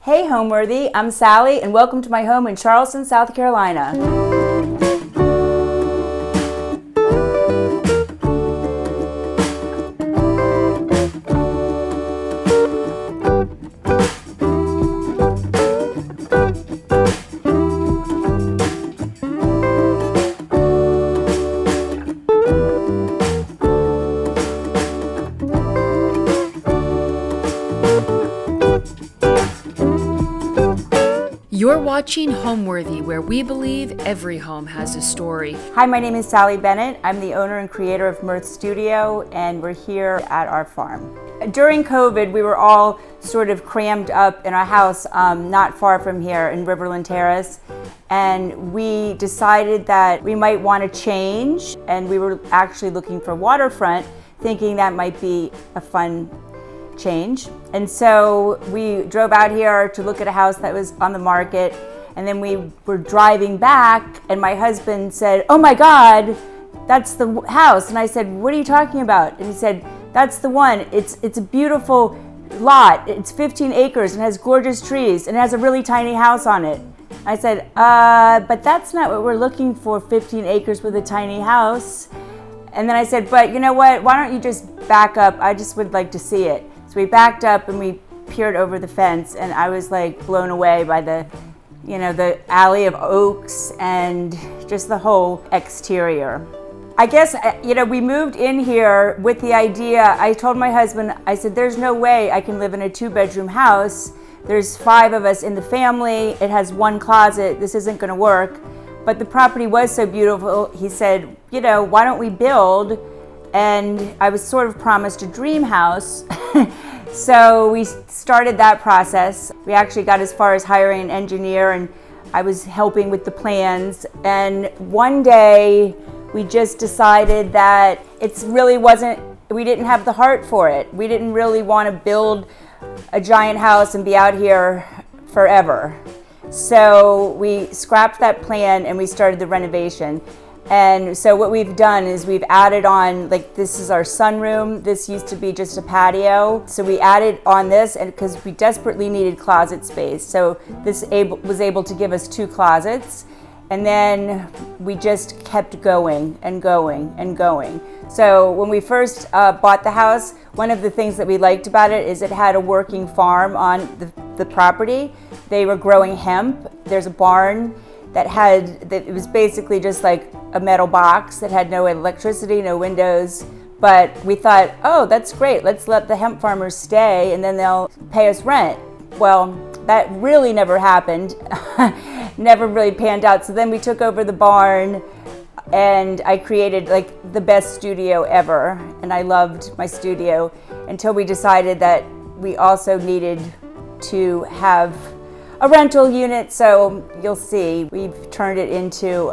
Hey Homeworthy, I'm Sally and welcome to my home in Charleston, South Carolina. You're watching Homeworthy, where we believe every home has a story. Hi, my name is Sally Bennett. I'm the owner and creator of Mirth Studio, and we're here at our farm. During COVID, we were all sort of crammed up in our house not far from here in Riverland Terrace, and we decided that we might want to change, and we were actually looking for waterfront, thinking that might be a fun change. And so we drove out here to look at a house that was on the market, and then we were driving back and my husband said, "Oh my God, that's the house." And I said, "What are you talking about?" And he said, "That's the one. It's a beautiful lot. It's 15 acres and has gorgeous trees and it has a really tiny house on it." I said, but that's not what we're looking for, 15 acres with a tiny house." And then I said, "But you know what, why don't you just back up? I just would like to see it." So we backed up and we peered over the fence, and I was like blown away by the alley of oaks and just the whole exterior. I guess, we moved in here with the idea. I told my husband, I said, "There's no way I can live in a 2-bedroom house. There's 5 of us in the family. It has 1 closet. This isn't going to work." But the property was so beautiful. He said, "Why don't we build?" And I was sort of promised a dream house. So we started that process. We actually got as far as hiring an engineer, and I was helping with the plans. And one day we just decided that we didn't have the heart for it. We didn't really want to build a giant house and be out here forever. So we scrapped that plan and we started the renovation. And so what we've done is we've added on, this is our sunroom. This used to be just a patio. So we added on this, and because we desperately needed closet space. So this was able to give us 2 closets. And then we just kept going and going and going. So when we first bought the house, one of the things that we liked about it is it had a working farm on the property. They were growing hemp. There's a barn it was basically just like a metal box that had no electricity, no windows. But we thought, oh, that's great. Let's let the hemp farmers stay and then they'll pay us rent. Well, that really never happened. Never really panned out. So then we took over the barn and I created the best studio ever. And I loved my studio until we decided that we also needed to have a rental unit. So you'll see, we've turned it into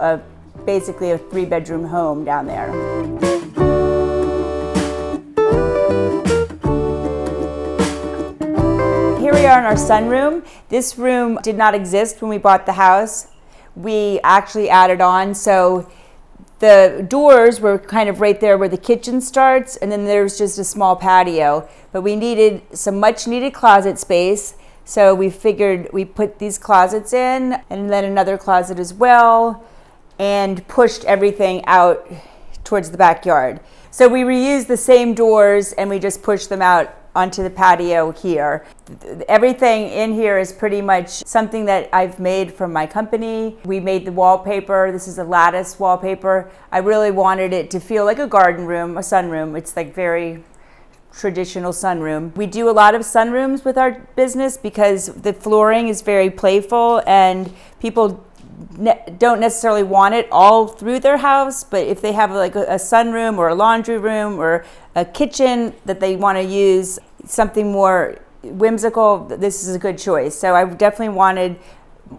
basically a 3-bedroom home down there. Here we are in our sunroom. This room did not exist when we bought the house. We actually added on, so the doors were kind of right there where the kitchen starts, and then there's just a small patio. But we needed some much needed closet space. So we figured we put these closets in and then another closet as well, and pushed everything out towards the backyard. So we reused the same doors and we just pushed them out onto the patio here. Everything in here is pretty much something that I've made from my company. We made the wallpaper. This is a lattice wallpaper. I really wanted it to feel like a garden room, a sunroom. It's very traditional sunroom. We do a lot of sunrooms with our business because the flooring is very playful and people don't necessarily want it all through their house, but if they have a sunroom or a laundry room or a kitchen that they want to use something more whimsical, this is a good choice. So I definitely wanted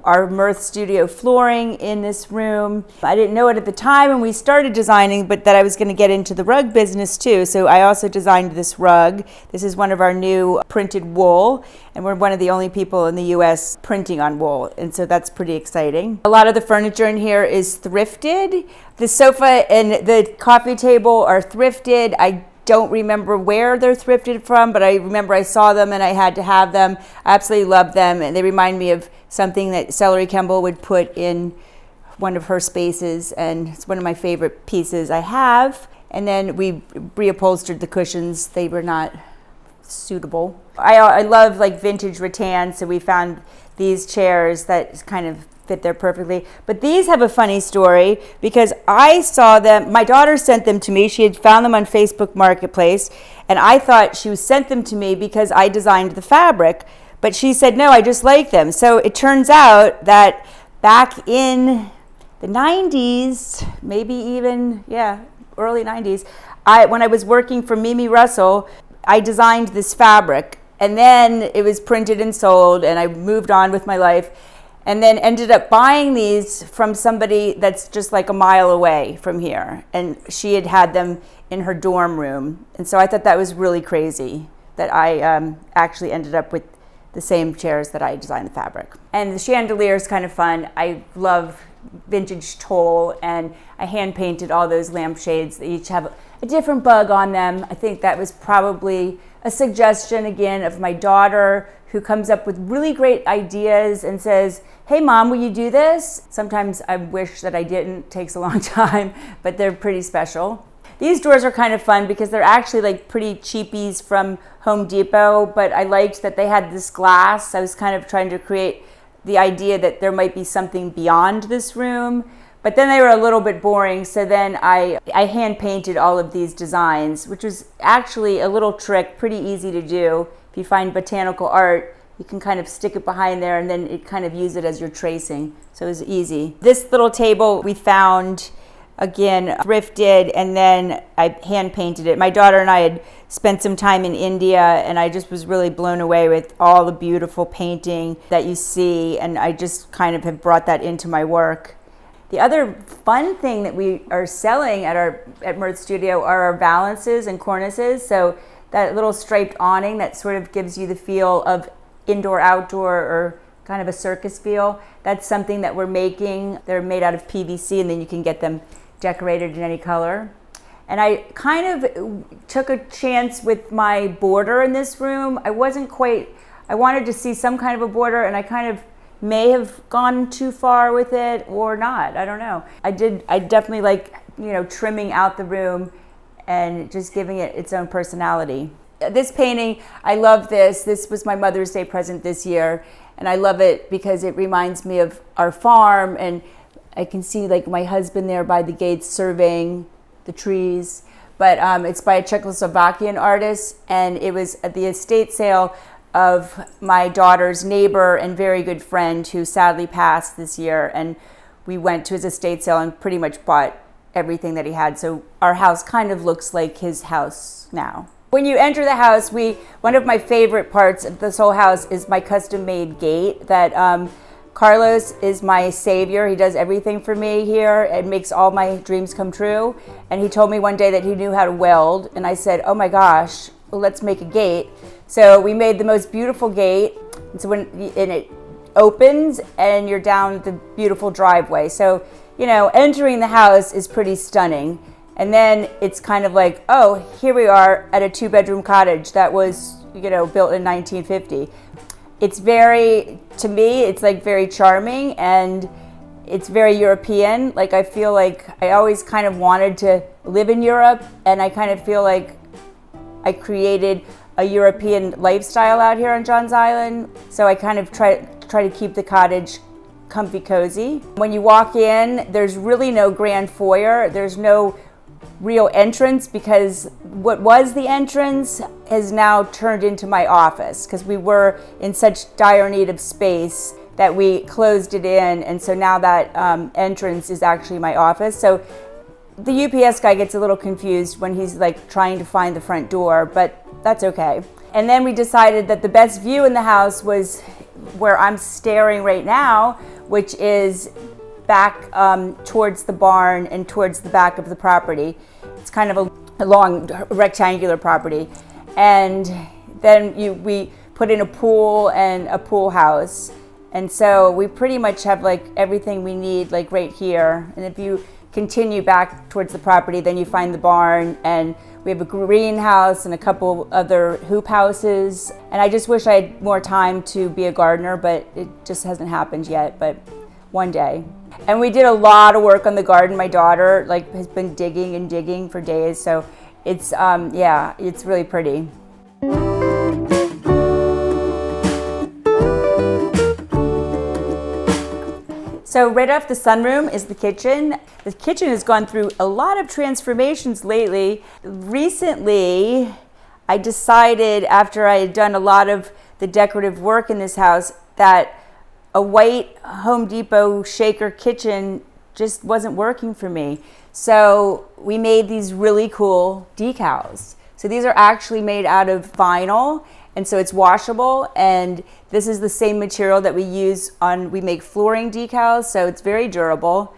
our Mirth Studio flooring in this room. I didn't know it at the time when we started designing, but that I was going to get into the rug business too. So I also designed this rug. This is one of our new printed wool, and we're one of the only people in the US printing on wool, and so that's pretty exciting. A lot of the furniture in here is thrifted. The sofa and the coffee table are thrifted. I don't remember where they're thrifted from, but I remember I saw them and I had to have them. I absolutely love them, and they remind me of something that Celery Kemble would put in one of her spaces, and it's one of my favorite pieces I have. And then we reupholstered the cushions. They were not suitable. I love like vintage rattan, so we found these chairs that kind of fit there perfectly. But these have a funny story because I saw them, my daughter sent them to me. She had found them on Facebook Marketplace, and I thought she sent them to me because I designed the fabric, but she said, no, I just like them. So it turns out that back in the 90s, maybe even, early 90s, when I was working for Mimi Russell, I designed this fabric, and then it was printed and sold, and I moved on with my life, and then ended up buying these from somebody that's just like a mile away from here, and she had had them in her dorm room. And so I thought that was really crazy that I actually ended up with the same chairs that I designed the fabric. And the chandelier is kind of fun. I love vintage toll, and I hand painted all those lampshades. They each have a different bug on them. I think that was probably a suggestion again of my daughter, who comes up with really great ideas and says, hey mom, will you do this? Sometimes I wish that I didn't. It takes a long time, but they're pretty special. These doors are kind of fun because they're actually like pretty cheapies from Home Depot, but I liked that they had this glass. I was kind of trying to create the idea that there might be something beyond this room, but then they were a little bit boring. So then I hand painted all of these designs, which was actually a little trick, pretty easy to do. If you find botanical art, you can kind of stick it behind there and then it kind of use it as your tracing. So it was easy. This little table we found, again, thrifted, and then I hand painted it. My daughter and I had spent some time in India, and I just was really blown away with all the beautiful painting that you see, and I just kind of have brought that into my work. The other fun thing that we are selling at Mirth Studio are our valences and cornices. So that little striped awning that sort of gives you the feel of indoor-outdoor or kind of a circus feel. That's something that we're making. They're made out of PVC, and then you can get them decorated in any color. And I kind of took a chance with my border in this room. I wanted to see some kind of a border, and I kind of may have gone too far with it or not. I don't know. I definitely like, trimming out the room and just giving it its own personality. This painting, I love this. This was my Mother's Day present this year, and I love it because it reminds me of our farm, and I can see like my husband there by the gates surveying the trees. But it's by a Czechoslovakian artist, and it was at the estate sale of my daughter's neighbor and very good friend who sadly passed this year. And we went to his estate sale and pretty much bought everything that he had. So our house kind of looks like his house now. When you enter the house, one of my favorite parts of this whole house is my custom-made gate that Carlos is my savior. He does everything for me here and makes all my dreams come true. And he told me one day that he knew how to weld, and I said, oh my gosh, well, let's make a gate. So we made the most beautiful gate, and so it opens and you're down the beautiful driveway. So, entering the house is pretty stunning. And then it's kind of like, oh, here we are at a 2-bedroom cottage that was, built in 1950. It's to me, it's like very charming, and it's very European. Like, I feel like I always kind of wanted to live in Europe, and I kind of feel like I created a European lifestyle out here on Johns Island. So I kind of try to keep the cottage comfy cozy. When you walk in, there's really no grand foyer. There's no real entrance because what was the entrance has now turned into my office because we were in such dire need of space that we closed it in, and so now that entrance is actually my office. So the UPS guy gets a little confused when he's like trying to find the front door, but that's okay. And then we decided that the best view in the house was where I'm staring right now, which is back towards the barn and towards the back of the property. It's kind of a long rectangular property. And then we put in a pool and a pool house. And so we pretty much have like everything we need like right here. And if you continue back towards the property, then you find the barn, and we have a greenhouse and a couple other hoop houses. And I just wish I had more time to be a gardener, but it just hasn't happened yet, but one day. And we did a lot of work on the garden. My daughter has been digging and digging for days, so it's yeah, it's really pretty. So right off the sunroom is the kitchen. The kitchen has gone through a lot of transformations lately. Recently, I decided after I had done a lot of the decorative work in this house that a white Home Depot shaker kitchen just wasn't working for me. So we made these really cool decals. So these are actually made out of vinyl, and so it's washable, and this is the same material that we use we make flooring decals, so it's very durable.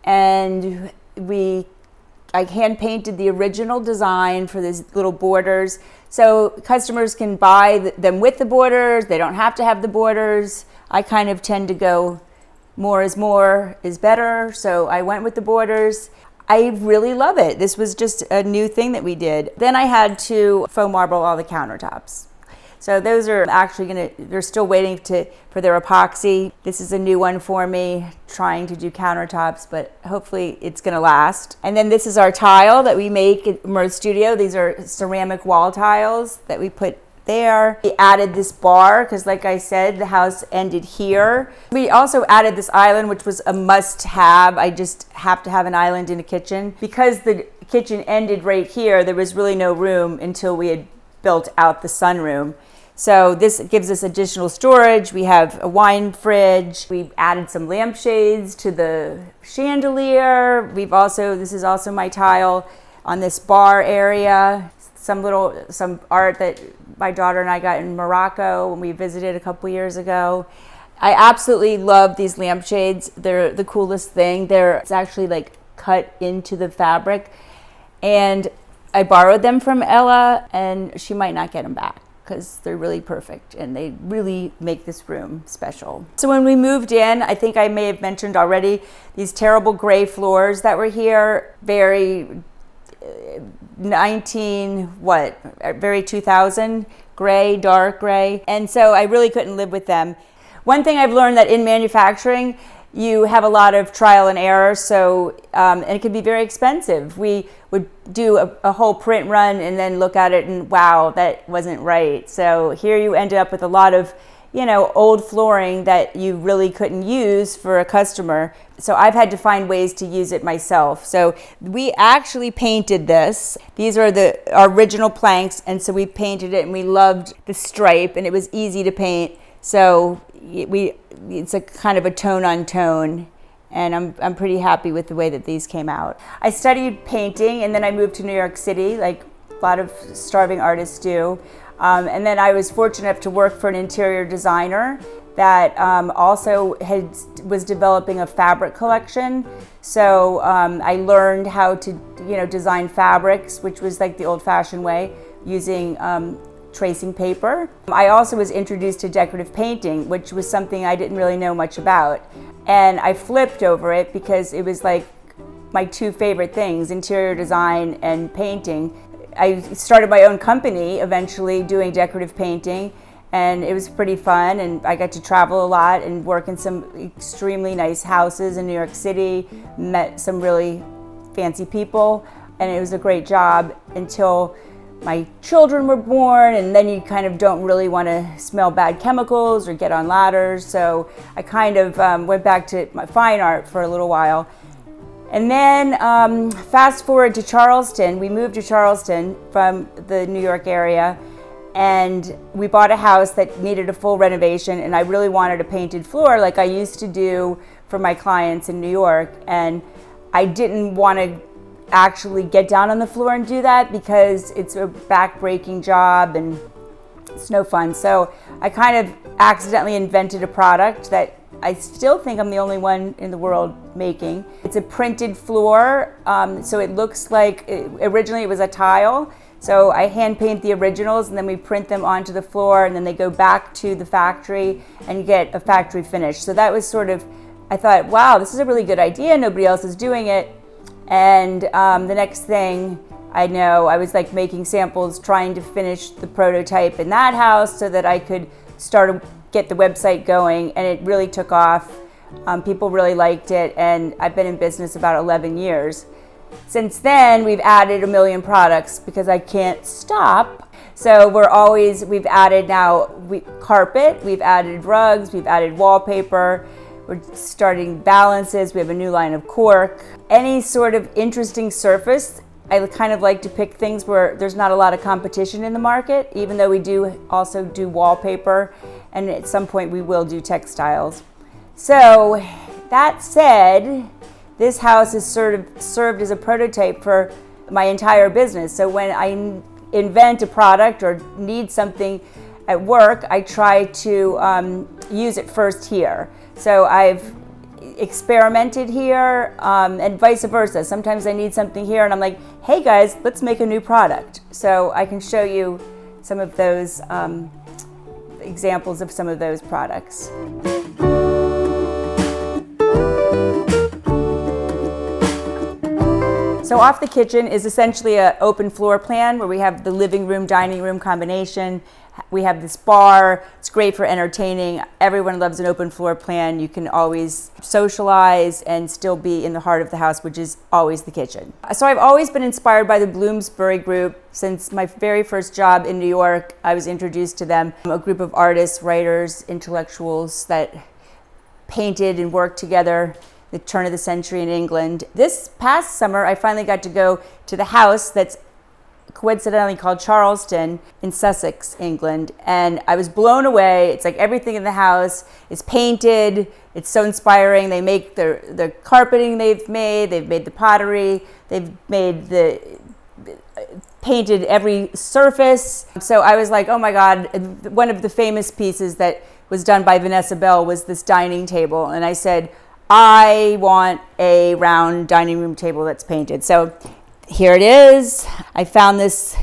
And I hand painted the original design for these little borders, so customers can buy them with the borders. They don't have to have the borders. I kind of tend to go more is better, so I went with the borders. I really love it. This was just a new thing that we did. Then I had to foam marble all the countertops. So those are actually they're still waiting for their epoxy. This is a new one for me, trying to do countertops, but hopefully it's gonna last. And then this is our tile that we make at Mirth Studio. These are ceramic wall tiles that we put there. We added this bar because, like I said, the house ended here. We also added this island, which was a must-have. I just have to have an island in a kitchen. Because the kitchen ended right here, there was really no room until we had built out the sunroom. So this gives us additional storage. We have a wine fridge. We've added some lampshades to the chandelier. This is also my tile on this bar area. Some art that my daughter and I got in Morocco when we visited a couple years ago. I absolutely love these lampshades. They're the coolest thing. It's actually cut into the fabric. And I borrowed them from Ella, and she might not get them back because they're really perfect and they really make this room special. So when we moved in, I think I may have mentioned already, these terrible gray floors that were here, very 2000 gray, dark gray. And so I really couldn't live with them. One thing I've learned that in manufacturing, you have a lot of trial and error, so and it can be very expensive. We would do a whole print run and then look at it and wow, that wasn't right. So here you ended up with a lot of old flooring that you really couldn't use for a customer. So I've had to find ways to use it myself. So we actually painted this. These are our original planks, and so we painted it, and we loved the stripe, and it was easy to paint. So it's a kind of a tone on tone, and I'm pretty happy with the way that these came out. I studied painting, and then I moved to New York City, like a lot of starving artists do. And then I was fortunate enough to work for an interior designer that also was developing a fabric collection. So I learned how to design fabrics, which was like the old-fashioned way, using tracing paper. I also was introduced to decorative painting, which was something I didn't really know much about. And I flipped over it because it was like my two favorite things, interior design and painting. I started my own company eventually doing decorative painting, and it was pretty fun, and I got to travel a lot and work in some extremely nice houses in New York City, met some really fancy people, and it was a great job until my children were born, and then you kind of don't really want to smell bad chemicals or get on ladders, so I kind of went back to my fine art for a little while. And then fast forward to Charleston. We moved to Charleston from the New York area, and we bought a house that needed a full renovation, and I really wanted a painted floor like I used to do for my clients in New York. And I didn't want to actually get down on the floor and do that because it's a back-breaking job and it's no fun. So I kind of accidentally invented a product that I still think I'm the only one in the world making. It's a printed floor, so it looks like, originally it was a tile, so I hand paint the originals and then we print them onto the floor, and then they go back to the factory and you get a factory finish. So that was sort of, I thought, wow, this is a really good idea, nobody else is doing it. And the next thing I know, I was like making samples, trying to finish the prototype in that house so that I could get the website going, and it really took off. People really liked it, and I've been in business about 11 years. Since then, we've added 1 million products because I can't stop. So we've added carpet, we've added rugs, we've added wallpaper, we're starting valences, we have a new line of cork. Any sort of interesting surface, I kind of like to pick things where there's not a lot of competition in the market, even though we do also do wallpaper, and at some point we will do textiles. So that said, this house has sort of served as a prototype for my entire business. So when I invent a product or need something at work, I try to use it first here. So I've experimented here, and vice versa. Sometimes I need something here and I'm like, hey guys, let's make a new product. So I can show you some of those examples of some of those products. So off the kitchen is essentially an open floor plan where we have the living room, dining room combination. We have this bar. It's great for entertaining. Everyone loves an open floor plan. You can always socialize and still be in the heart of the house, which is always the kitchen. So I've always been inspired by the Bloomsbury Group. Since my very first job in New York, I was introduced to them, a group of artists, writers, intellectuals that painted and worked together the turn of the century in England. This past summer, I finally got to go to the house that's coincidentally called Charleston in Sussex, England, and I was blown away. It's like everything in the house is painted. It's so inspiring. They make the carpeting they've made the pottery, painted every surface. So I was like, oh my God, one of the famous pieces that was done by Vanessa Bell was this dining table, and I said, I want a round dining room table that's painted. So here it is. I found this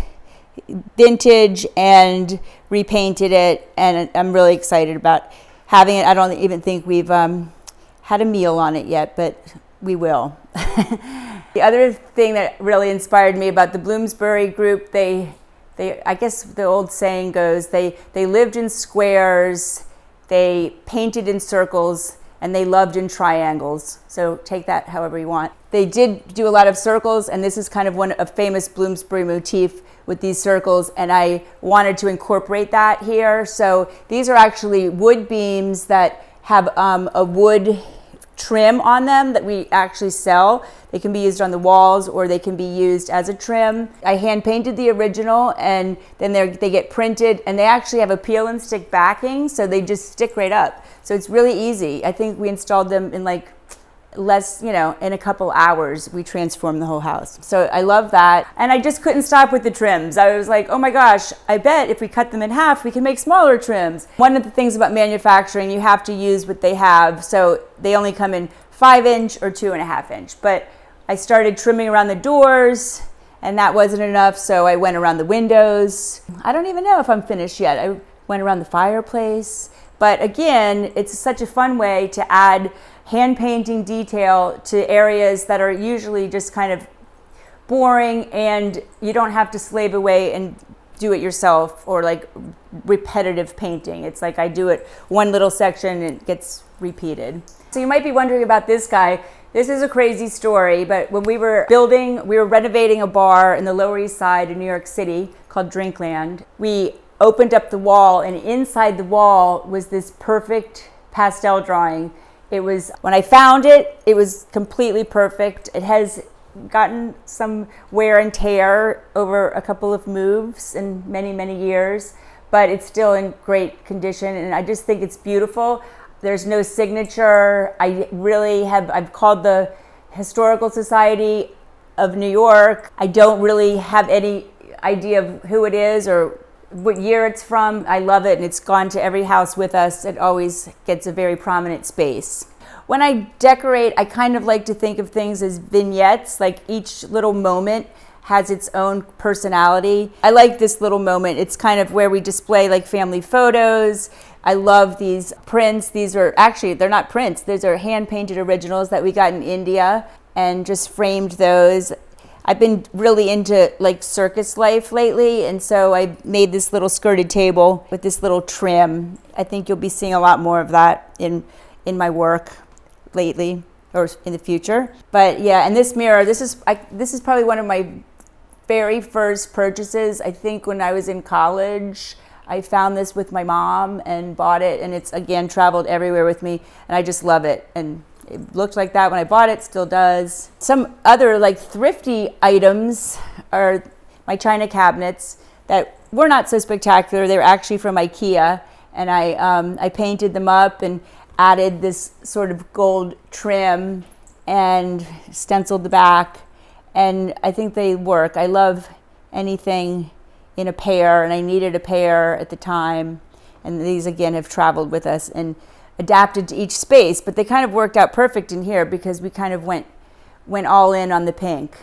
vintage and repainted it, and I'm really excited about having it. I don't even think we've had a meal on it yet, but we will. The other thing that really inspired me about the Bloomsbury Group, they I guess the old saying goes, they lived in squares, they painted in circles, and they loved in triangles. So take that however you want. They did do a lot of circles, and this is kind of a famous Bloomsbury motif with these circles, and I wanted to incorporate that here. So these are actually wood beams that have a wood trim on them that we actually sell. They can be used on the walls or they can be used as a trim. I hand painted the original, and then they get printed, and they actually have a peel and stick backing, so they just stick right up. So it's really easy. I think we installed them in like in a couple hours, we transformed the whole house. So I love that. And I just couldn't stop with the trims. I was like, oh my gosh, I bet if we cut them in half, we can make smaller trims. One of the things about manufacturing, you have to use what they have. So they only come in 5-inch or 2.5-inch. But I started trimming around the doors, and that wasn't enough. So I went around the windows. I don't even know if I'm finished yet. I went around the fireplace. But again, it's such a fun way to add hand painting detail to areas that are usually just kind of boring, and you don't have to slave away and do it yourself, or like repetitive painting. It's like I do it one little section and it gets repeated. So you might be wondering about this guy. This is a crazy story, but when we were renovating a bar in the Lower East Side of New York City called Drinkland. We opened up the wall, and inside the wall was this perfect pastel drawing. It was, when I found it, it was completely perfect. It has gotten some wear and tear over a couple of moves in many, many years, but it's still in great condition, and I just think it's beautiful. There's no signature. I've called the Historical Society of New York. I don't really have any idea of who it is or what year it's from. I love it, and it's gone to every house with us. It always gets a very prominent space. When I decorate, I kind of like to think of things as vignettes, like each little moment has its own personality. I like this little moment. It's kind of where we display like family photos. I love these prints. These are actually, they're not prints. These are hand-painted originals that we got in India. and just framed those. I've been really into like circus life lately, and so I made this little skirted table with this little trim. I think you'll be seeing a lot more of that in my work lately or in the future. But yeah, and this mirror, this is probably one of my very first purchases. I think when I was in college, I found this with my mom and bought it, and it's again traveled everywhere with me, and I just love it. And it looked like that when I bought it, still does. Some other like thrifty items are my china cabinets that were not so spectacular. They were actually from IKEA, and I painted them up and added this sort of gold trim and stenciled the back, and I think they work. I love anything in a pair, and I needed a pair at the time, and these again have traveled with us and adapted to each space, but they kind of worked out perfect in here because we kind of went all in on the pink.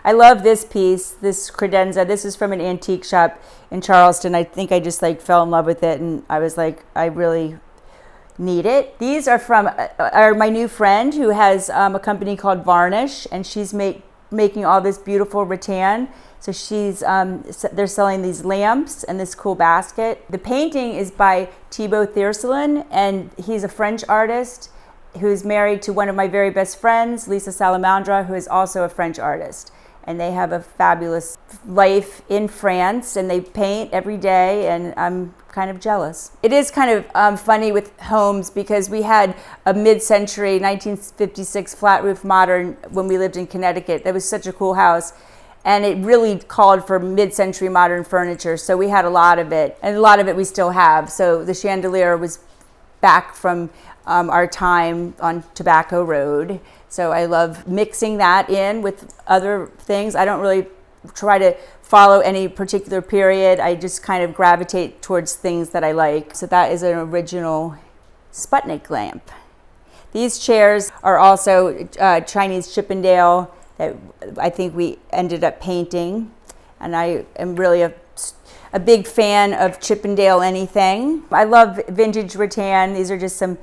I love this piece, this credenza. This is from an antique shop in Charleston. I think I just like fell in love with it, and I was like, I really need it. These are from my new friend who has a company called Varnish, and she's making all this beautiful rattan. So they're selling these lamps and this cool basket. The painting is by Thibaut Thiercelin, and he's a French artist who's married to one of my very best friends, Lisa Salamandra, who is also a French artist. And they have a fabulous life in France, and they paint every day, and I'm kind of jealous. It is kind of funny with homes because we had a mid-century 1956 flat roof modern when we lived in Connecticut. That was such a cool house. And it really called for mid-century modern furniture, so we had a lot of it, and a lot of it we still have. So the chandelier was back from our time on Tobacco Road. So I love mixing that in with other things. I don't really try to follow any particular period. I just kind of gravitate towards things that I like. So that is an original Sputnik lamp. These chairs are also Chinese Chippendale that I think we ended up painting, and I am really a big fan of Chippendale anything. I love vintage rattan. These are just some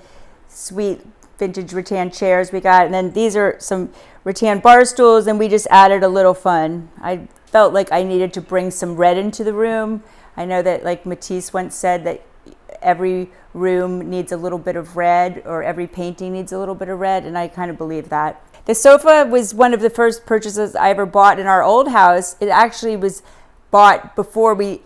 sweet vintage rattan chairs we got, and then these are some rattan bar stools, and we just added a little fun. I felt like I needed to bring some red into the room. I know that like Matisse once said that every room needs a little bit of red, or every painting needs a little bit of red, and I kind of believe that. The sofa was one of the first purchases I ever bought in our old house. It actually was bought before we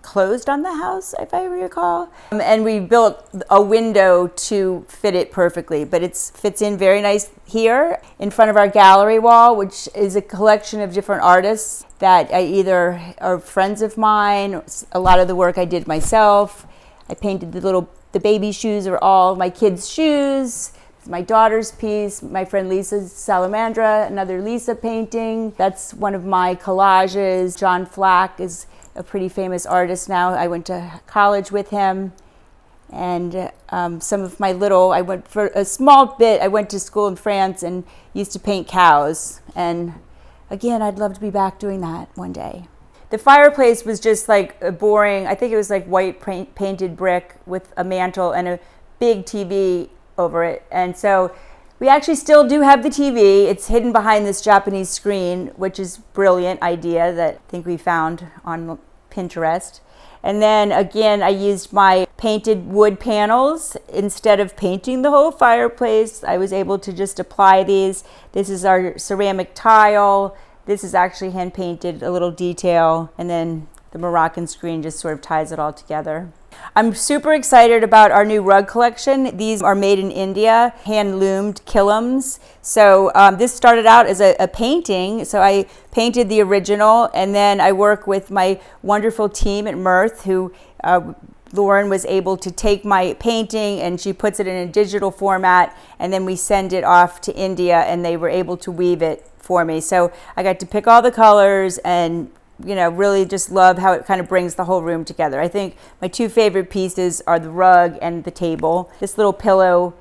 closed on the house, if I recall. And we built a window to fit it perfectly, but it fits in very nice here in front of our gallery wall, which is a collection of different artists that I either are friends of mine. A lot of the work I did myself. I painted the baby shoes are all my kids' shoes. My daughter's piece, my friend Lisa Salamandra, another Lisa painting. That's one of my collages. John Flack is a pretty famous artist now. I went to college with him. And some of my I went for a small bit, I went to school in France and used to paint cows. And again, I'd love to be back doing that one day. The fireplace was just like a boring, I think it was like white painted brick with a mantle and a big TV over it. And so we actually still do have the TV. It's hidden behind this Japanese screen, which is a brilliant idea that I think we found on Pinterest. And then again, I used my painted wood panels. Instead of painting the whole fireplace, I was able to just apply these. This is our ceramic tile. This is actually hand painted, a little detail. And then the Moroccan screen just sort of ties it all together. I'm super excited about our new rug collection. These are made in India, hand-loomed kilims. So this started out as a painting. So I painted the original, and then I work with my wonderful team at Mirth, who Lauren was able to take my painting and she puts it in a digital format, and then we send it off to India, and they were able to weave it for me. So I got to pick all the colors and really just love how it kind of brings the whole room together. I think my two favorite pieces are the rug and the table. This little pillow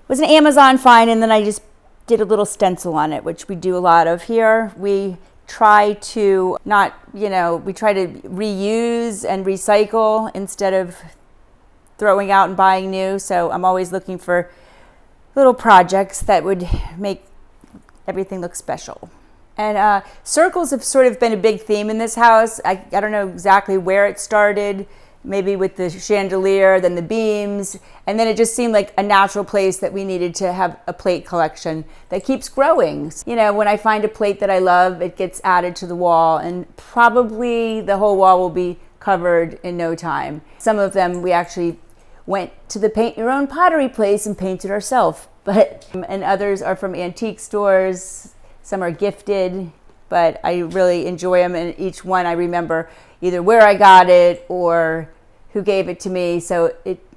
was an Amazon find, and then I just did a little stencil on it, which we do a lot of here. We try to we try to reuse and recycle instead of throwing out and buying new. So I'm always looking for little projects that would make everything looks special. And circles have sort of been a big theme in this house. I don't know exactly where it started, maybe with the chandelier, then the beams, and then it just seemed like a natural place that we needed to have a plate collection that keeps growing. You know, when I find a plate that I love, it gets added to the wall, and probably the whole wall will be covered in no time. Some of them we actually went to the paint your own pottery place and painted ourselves, and others are from antique stores. Some are gifted, but I really enjoy them, and each one I remember either where I got it or who gave it to me. So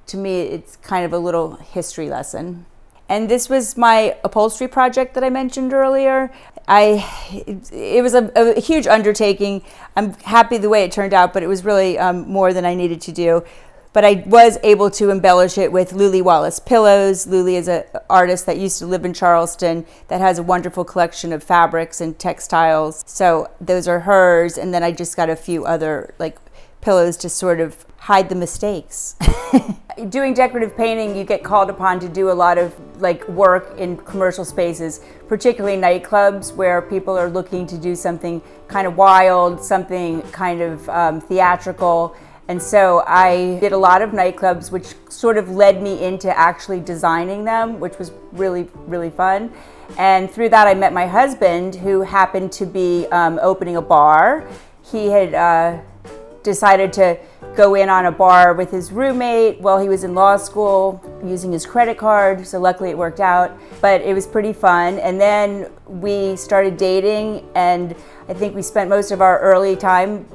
to me, it's kind of a little history lesson. And this was my upholstery project that I mentioned earlier. It was a huge undertaking. I'm happy the way it turned out, but it was really more than I needed to do. But I was able to embellish it with Luli Wallace pillows. Luli is an artist that used to live in Charleston that has a wonderful collection of fabrics and textiles. So those are hers. And then I just got a few other pillows to sort of hide the mistakes. Doing decorative painting, you get called upon to do a lot of work in commercial spaces, particularly nightclubs where people are looking to do something kind of wild, something kind of theatrical. And so I did a lot of nightclubs, which sort of led me into actually designing them, which was really, really fun. And through that, I met my husband, who happened to be opening a bar. He had decided to go in on a bar with his roommate while he was in law school using his credit card. So luckily it worked out, but it was pretty fun. And then we started dating, and I think we spent most of our early time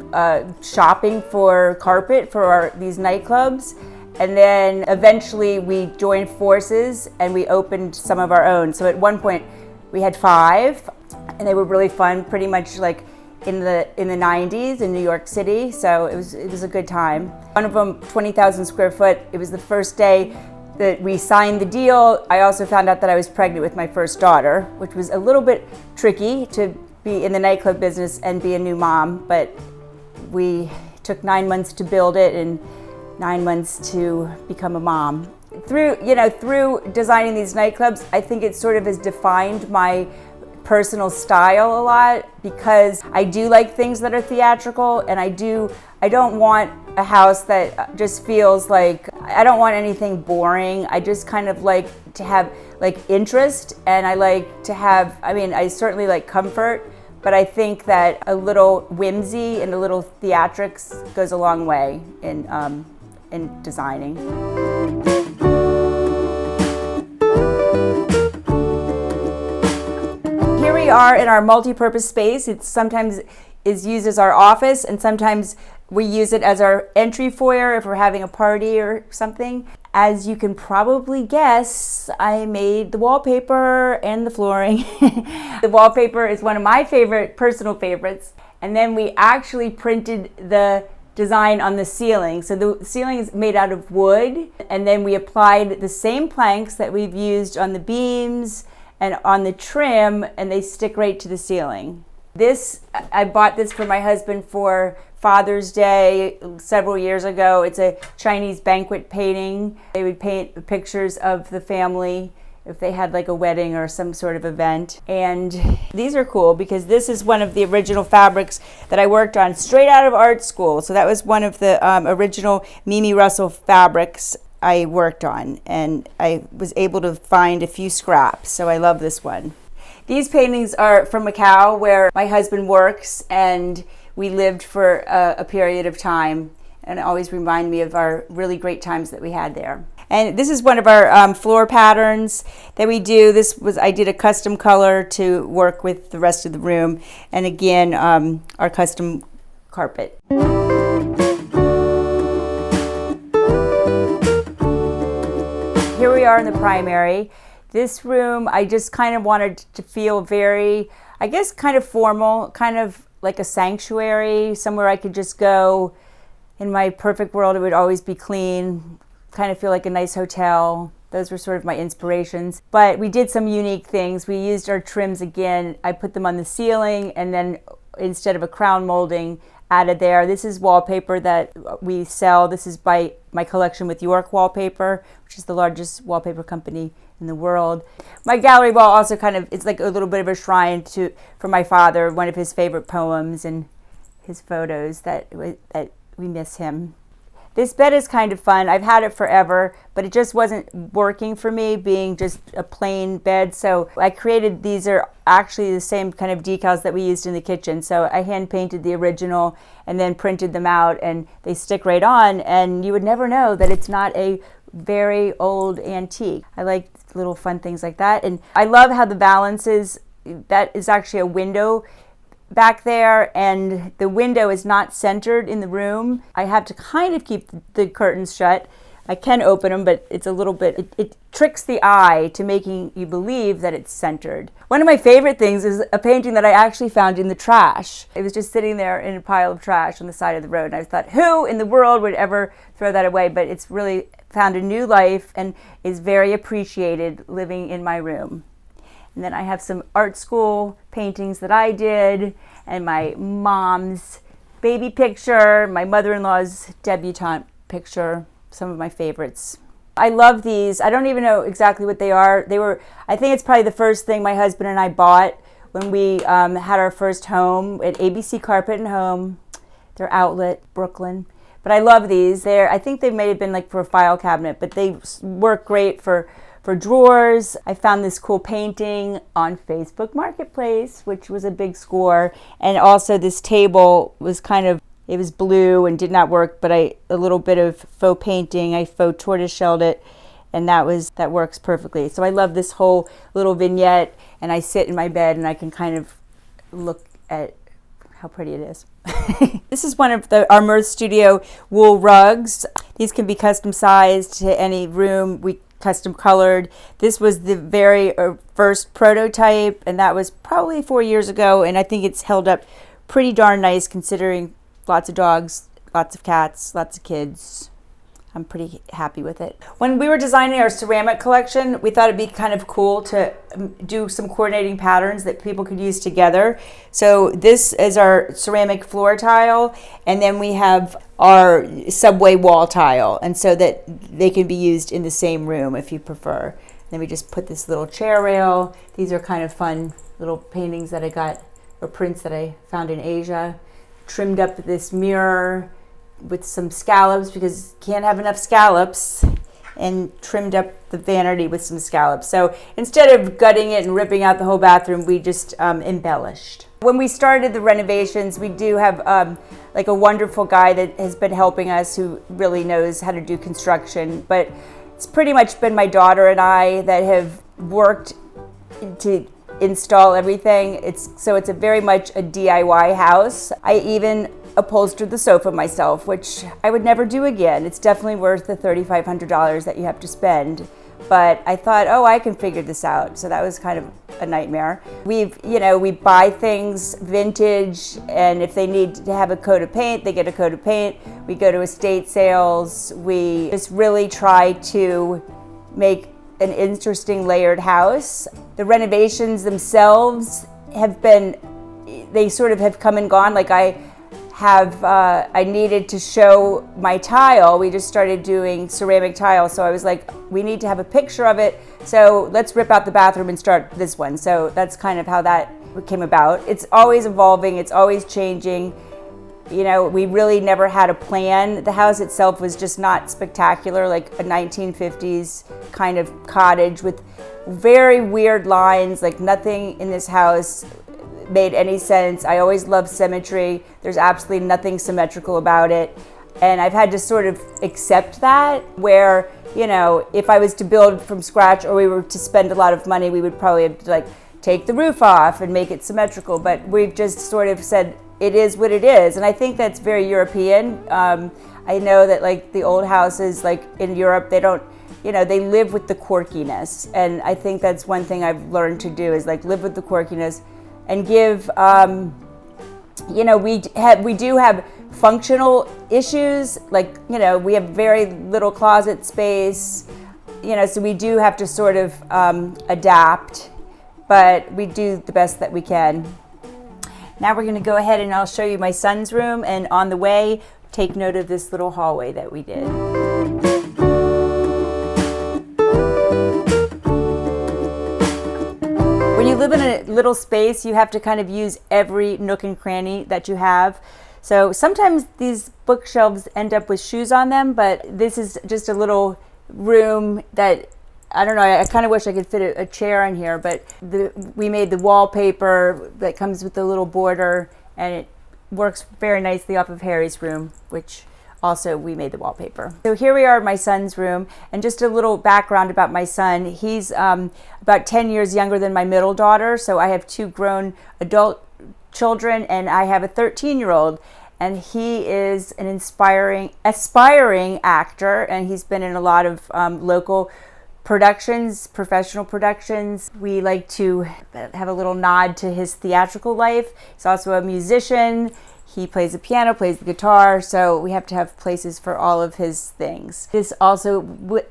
shopping for carpet for these nightclubs. And then eventually we joined forces and we opened some of our own. So at one point we had 5, and they were really fun, pretty much in the 90s in New York City. So it was a good time. One of them, 20,000 square foot. It was the first day that we signed the deal. I also found out that I was pregnant with my first daughter, which was a little bit tricky to be in the nightclub business and be a new mom, but we took 9 months to build it and 9 months to become a mom. Through designing these nightclubs, I think it sort of has defined my personal style a lot, because I do like things that are theatrical, and I don't want a house that just feels like, I don't want anything boring. I just kind of like to have interest, and I like to have, I certainly like comfort, but I think that a little whimsy and a little theatrics goes a long way in designing. Here we are in our multi-purpose space. It sometimes is used as our office, and sometimes we use it as our entry foyer if we're having a party or something. As you can probably guess, I made the wallpaper and the flooring. The wallpaper is one of my personal favorites. And then we actually printed the design on the ceiling. So the ceiling is made out of wood, and then we applied the same planks that we've used on the beams and on the trim, and they stick right to the ceiling. I bought this for my husband for Father's Day several years ago. It's a Chinese banquet painting. They would paint pictures of the family if they had a wedding or some sort of event. And these are cool because this is one of the original fabrics that I worked on straight out of art school. So that was one of the original Mimi Russell fabrics I worked on, and I was able to find a few scraps, so I love this one. These paintings are from Macau, where my husband works, and we lived for a period of time, and it always remind me of our really great times that we had there. And this is one of our floor patterns that we do. I did a custom color to work with the rest of the room, and again, our custom carpet. Here we are in the primary. This room, I just kind of wanted to feel very, kind of formal, kind of like a sanctuary, somewhere I could just go. In my perfect world, it would always be clean, kind of feel like a nice hotel. Those were sort of my inspirations. But we did some unique things. We used our trims again. I put them on the ceiling, and then instead of a crown molding, added there. This is wallpaper that we sell. This is by my collection with York Wallpaper, which is the largest wallpaper company in the world. My gallery wall also kind of, it's like a little bit of a shrine for my father, one of his favorite poems and his photos that we miss him. This bed is kind of fun. I've had it forever, but it just wasn't working for me, being just a plain bed. So I created, these are actually the same kind of decals that we used in the kitchen. So I hand painted the original and then printed them out, and they stick right on, and you would never know that it's not a very old antique. I like little fun things like that. And I love how the valences, that is actually a window back there, and the window is not centered in the room. I have to kind of keep the curtains shut. I can open them, but it's a little bit, it tricks the eye to making you believe that it's centered. One of my favorite things is a painting that I actually found in the trash. It was just sitting there in a pile of trash on the side of the road, and I thought, who in the world would ever throw that away? But it's really found a new life and is very appreciated living in my room. And then I have some art school paintings that I did, and my mom's baby picture, my mother-in-law's debutante picture, some of my favorites. I love these. I don't even know exactly what they are. I think it's probably the first thing my husband and I bought when we had our first home at ABC Carpet and Home. Their outlet, Brooklyn. But I love these. I think they may have been like for a file cabinet, but they work great for drawers. I found this cool painting on Facebook Marketplace, which was a big score. And also this table was it was blue and did not work, but a little bit of faux painting, I faux tortoiseshelled it, and that works perfectly. So I love this whole little vignette, and I sit in my bed and I can kind of look at how pretty it is. This is one of our Mirth Studio wool rugs. These can be custom sized to any room. We custom colored. This was the very first prototype, and that was probably 4 years ago, and I think it's held up pretty darn nice considering lots of dogs, lots of cats, lots of kids. I'm pretty happy with it. When we were designing our ceramic collection, we thought it'd be kind of cool to do some coordinating patterns that people could use together. So this is our ceramic floor tile, and then we have our subway wall tile, and so that they can be used in the same room if you prefer. Then we just put this little chair rail. These are kind of fun little paintings that I got, or prints that I found in Asia. Trimmed up this mirror with some scallops because can't have enough scallops, and trimmed up the vanity with some scallops. So instead of gutting it and ripping out the whole bathroom, we just embellished. When we started the renovations, we do have like a wonderful guy that has been helping us who really knows how to do construction, but it's pretty much been my daughter and I that have worked to install everything. It's a very much a DIY house. I even upholstered the sofa myself, which I would never do again. It's definitely worth the $3,500 that you have to spend. But I thought, oh, I can figure this out. So that was kind of a nightmare. We buy things vintage, and if they need to have a coat of paint, they get a coat of paint. We go to estate sales. We just really try to make an interesting layered house. The renovations themselves they sort of have come and gone. Like I needed to show my tile. We just started doing ceramic tile. So I was like, we need to have a picture of it. So let's rip out the bathroom and start this one. So that's kind of how that came about. It's always evolving. It's always changing. You know, we really never had a plan. The house itself was just not spectacular, like a 1950s kind of cottage with very weird lines. Like nothing in this house made any sense. I always loved symmetry. There's absolutely nothing symmetrical about it. And I've had to sort of accept that, where, you know, if I was to build from scratch or we were to spend a lot of money, we would probably have to like take the roof off and make it symmetrical. But we've just sort of said, it is what it is. And I think that's very European. I know that like the old houses, like in Europe, they don't, you know, they live with the quirkiness. And I think that's one thing I've learned to do is like live with the quirkiness and give, you know, we do have functional issues. Like, you know, we have very little closet space, you know, so we do have to sort of adapt, but we do the best that we can. Now we're going to go ahead and I'll show you my son's room, and on the way, take note of this little hallway that we did. When you live in a little space, you have to kind of use every nook and cranny that you have. So sometimes these bookshelves end up with shoes on them, but this is just a little room that, I don't know, I kind of wish I could fit a chair in here, but we made the wallpaper that comes with the little border, and it works very nicely off of Harry's room, which also we made the wallpaper. So here we are in my son's room, and just a little background about my son. He's about 10 years younger than my middle daughter, so I have 2 grown adult children, and I have a 13-year-old, and he is an aspiring actor, and he's been in a lot of local productions, professional productions. We like to have a little nod to his theatrical life. He's also a musician. He plays the piano, plays the guitar, so we have to have places for all of his things. This also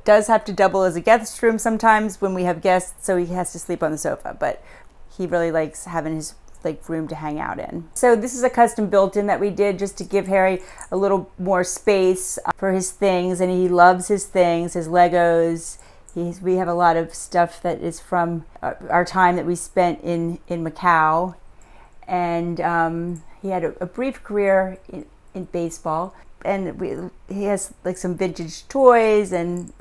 does have to double as a guest room sometimes when we have guests, so he has to sleep on the sofa, but he really likes having his room to hang out in. So this is a custom built-in that we did just to give Harry a little more space for his things, and he loves his things, his Legos. We have a lot of stuff that is from our time that we spent in Macau, and he had a brief career in baseball, and he has some vintage toys and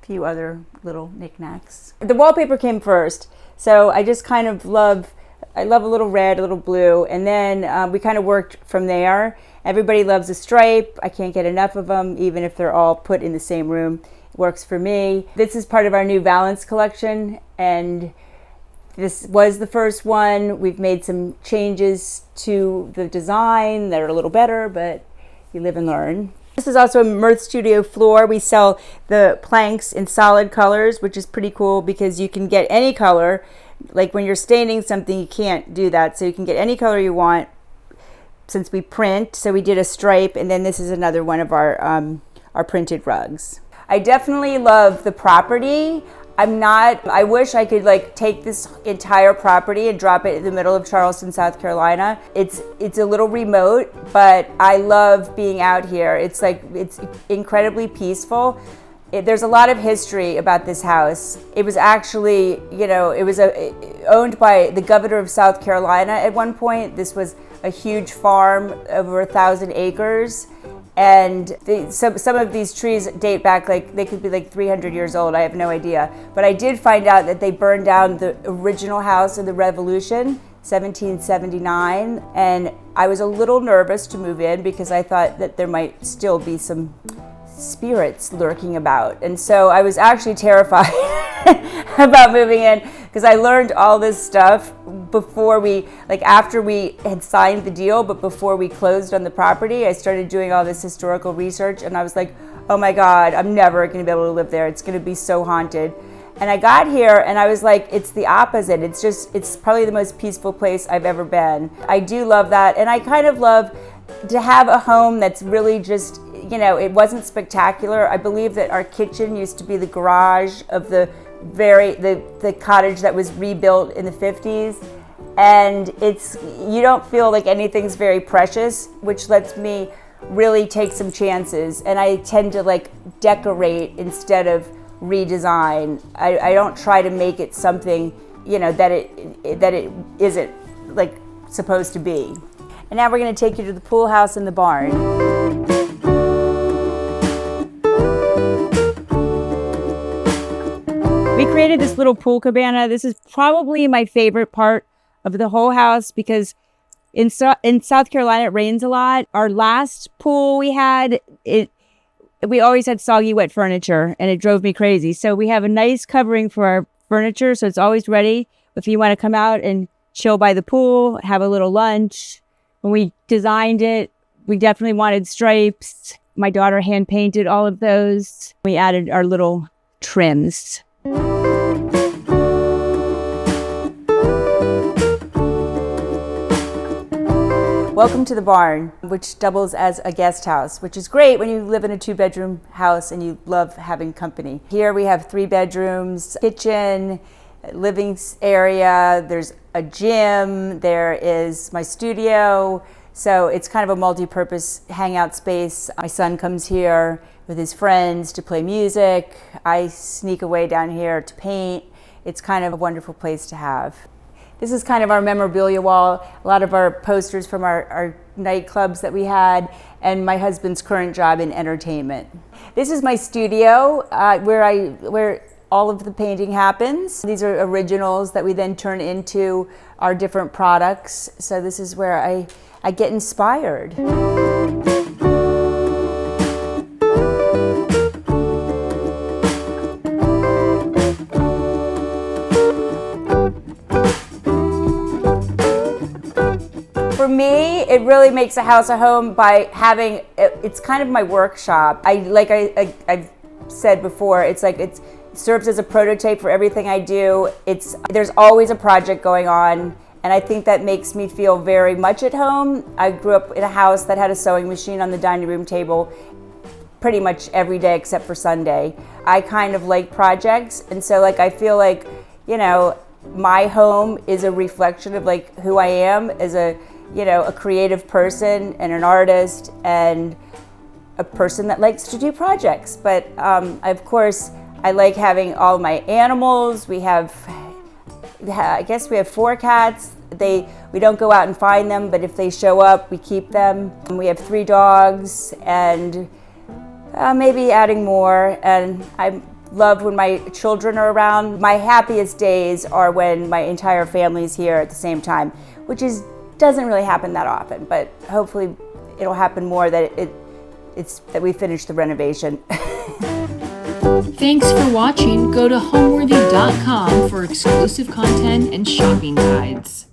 a few other little knickknacks. The wallpaper came first, so I just kind of love a little red, a little blue, and then we kind of worked from there. Everybody loves a stripe. I can't get enough of them, even if they're all put in the same room. It works for me. This is part of our new valance collection, and this was the first one. We've made some changes to the design that are a little better, but you live and learn. This is also a Mirth Studio floor. We sell the planks in solid colors, which is pretty cool because you can get any color. Like when you're staining something, you can't do that. So you can get any color you want since we print. So we did a stripe, and then this is another one of our printed rugs. I definitely love the property. I wish I could take this entire property and drop it in the middle of Charleston, South Carolina. It's a little remote, but I love being out here. It's incredibly peaceful. There's a lot of history about this house. It was actually, it was owned by the governor of South Carolina at one point. This was a huge farm, over 1,000 acres. And some of these trees date back, they could be 300 years old. I have no idea. But I did find out that they burned down the original house in the Revolution, 1779. And I was a little nervous to move in because I thought that there might still be some spirits lurking about. And so I was actually terrified about moving in because I learned all this stuff before after we had signed the deal, but before we closed on the property. I started doing all this historical research, and I was like, oh my God, I'm never going to be able to live there. It's going to be so haunted. And I got here and I was like, it's the opposite. It's probably the most peaceful place I've ever been. I do love that. And I kind of love to have a home that's really just, it wasn't spectacular. I believe that our kitchen used to be the garage of the cottage that was rebuilt in the 50s. And you don't feel like anything's very precious, which lets me really take some chances. And I tend to decorate instead of redesign. I don't try to make it something, that it isn't supposed to be. And now we're going to take you to the pool house and the barn. We created this little pool cabana. This is probably my favorite part of the whole house because in South Carolina, it rains a lot. Our last pool we had, we always had soggy, wet furniture, and it drove me crazy. So we have a nice covering for our furniture, so it's always ready. If you want to come out and chill by the pool, have a little lunch. When we designed it, we definitely wanted stripes. My daughter hand painted all of those. We added our little trims. Welcome to the barn, which doubles as a guest house, which is great when you live in a 2-bedroom house and you love having company. Here we have 3 bedrooms, kitchen, living area, there's a gym, there is my studio. So it's kind of a multi-purpose hangout space. My son comes here with his friends to play music. I sneak away down here to paint. It's kind of a wonderful place to have. This is kind of our memorabilia wall, a lot of our posters from our nightclubs that we had, and my husband's current job in entertainment. This is my studio where all of the painting happens. These are originals that we then turn into our different products. So this is where I get inspired. For me, it really makes a house a home by having, it's kind of my workshop. I've said before, it's like it serves as a prototype for everything I do. There's always a project going on, and I think that makes me feel very much at home. I grew up in a house that had a sewing machine on the dining room table pretty much every day except for Sunday. I kind of like projects, and so I feel like, my home is a reflection of who I am as a creative person and an artist and a person that likes to do projects. But of course, I like having all my animals. I guess we have 4 cats. We don't go out and find them, but if they show up, we keep them. We have 3 dogs and maybe adding more. And I love when my children are around. My happiest days are when my entire family is here at the same time, which doesn't really happen that often, but hopefully it'll happen more that we finish the renovation. Thanks for watching. Go to homeworthy.com for exclusive content and shopping guides.